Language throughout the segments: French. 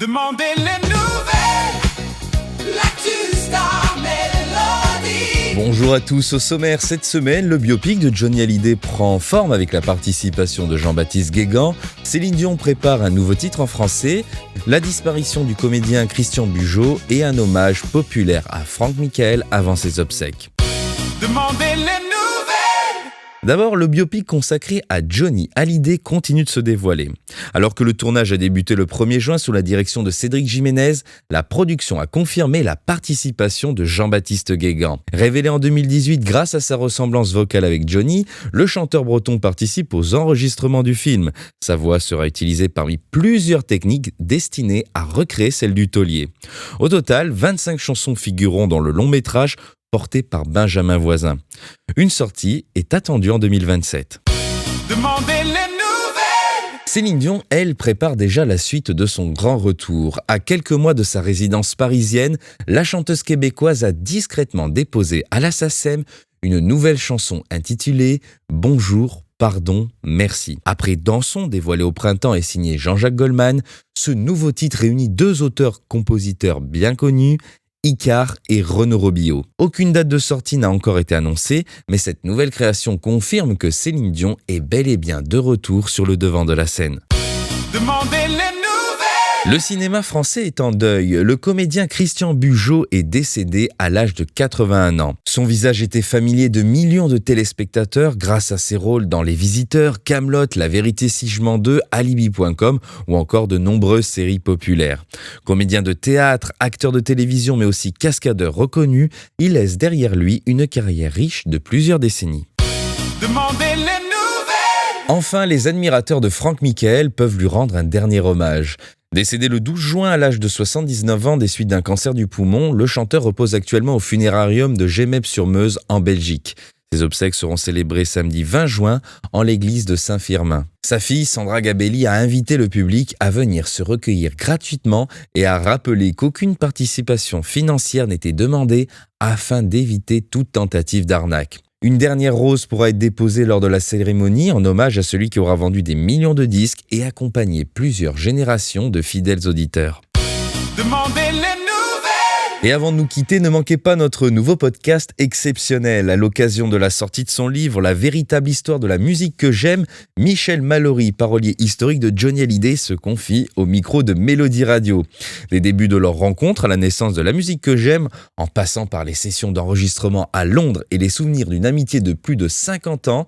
Demandez les nouvelles, l'actu Star Mélodie. Bonjour à tous, au sommaire cette semaine, le biopic de Johnny Hallyday prend forme avec la participation de Jean-Baptiste Guégan. Céline Dion prépare un nouveau titre en français, la disparition du comédien Christian Bugeaud et un hommage populaire à Franck Michael avant ses obsèques. Demandez les nouvelles. D'abord, le biopic consacré à Johnny Hallyday continue de se dévoiler. Alors que le tournage a débuté le 1er juin sous la direction de Cédric Jiménez, la production a confirmé la participation de Jean-Baptiste Guégan. Révélé en 2018 grâce à sa ressemblance vocale avec Johnny, le chanteur breton participe aux enregistrements du film. Sa voix sera utilisée parmi plusieurs techniques destinées à recréer celle du taulier. Au total, 25 chansons figureront dans le long métrage porté par Benjamin Voisin. Une sortie est attendue en 2027. Demandez les nouvelles. Céline Dion, elle, prépare déjà la suite de son grand retour. À quelques mois de sa résidence parisienne, la chanteuse québécoise a discrètement déposé à la SACEM une nouvelle chanson intitulée « Bonjour, pardon, merci ». Après Dansons, dévoilé au printemps et signé Jean-Jacques Goldman, ce nouveau titre réunit deux auteurs-compositeurs bien connus, Icare et Renaud Robillot. Aucune date de sortie n'a encore été annoncée, mais cette nouvelle création confirme que Céline Dion est bel et bien de retour sur le devant de la scène. Demandez les nouvelles. Le cinéma français est en deuil. Le comédien Christian Bugeaud est décédé à l'âge de 81 ans. Son visage était familier de millions de téléspectateurs grâce à ses rôles dans Les Visiteurs, Kaamelott, La Vérité si je mens 2, Alibi.com ou encore de nombreuses séries populaires. Comédien de théâtre, acteur de télévision mais aussi cascadeur reconnu, il laisse derrière lui une carrière riche de plusieurs décennies. Demandez les nouvelles. Enfin, les admirateurs de Franck Michael peuvent lui rendre un dernier hommage. Décédé le 12 juin à l'âge de 79 ans des suites d'un cancer du poumon, le chanteur repose actuellement au funérarium de Gemep-sur-Meuse en Belgique. Ses obsèques seront célébrées samedi 20 juin en l'église de Saint-Firmin. Sa fille, Sandra Gabelli, a invité le public à venir se recueillir gratuitement et a rappelé qu'aucune participation financière n'était demandée afin d'éviter toute tentative d'arnaque. Une dernière rose pourra être déposée lors de la cérémonie en hommage à celui qui aura vendu des millions de disques et accompagné plusieurs générations de fidèles auditeurs. Demandez les nouvelles. Et avant de nous quitter, ne manquez pas notre nouveau podcast exceptionnel. À l'occasion de la sortie de son livre « La véritable histoire de la musique que j'aime », Michel Mallory, parolier historique de Johnny Hallyday, se confie au micro de Mélodie Radio. Les débuts de leur rencontre à la naissance de la musique que j'aime, en passant par les sessions d'enregistrement à Londres et les souvenirs d'une amitié de plus de 50 ans,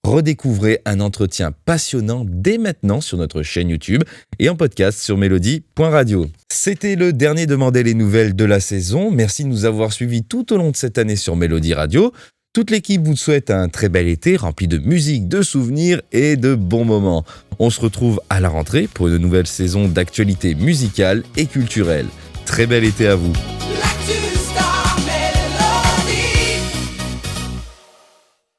redécouvrez un entretien passionnant dès maintenant sur notre chaîne YouTube et en podcast sur mélodie.radio. C'était le dernier Demandez les nouvelles de la saison. Merci de nous avoir suivis tout au long de cette année sur Mélodie Radio. Toute l'équipe vous souhaite un très bel été rempli de musique, de souvenirs et de bons moments. On se retrouve à la rentrée pour une nouvelle saison d'actualité musicale et culturelle. Très bel été à vous.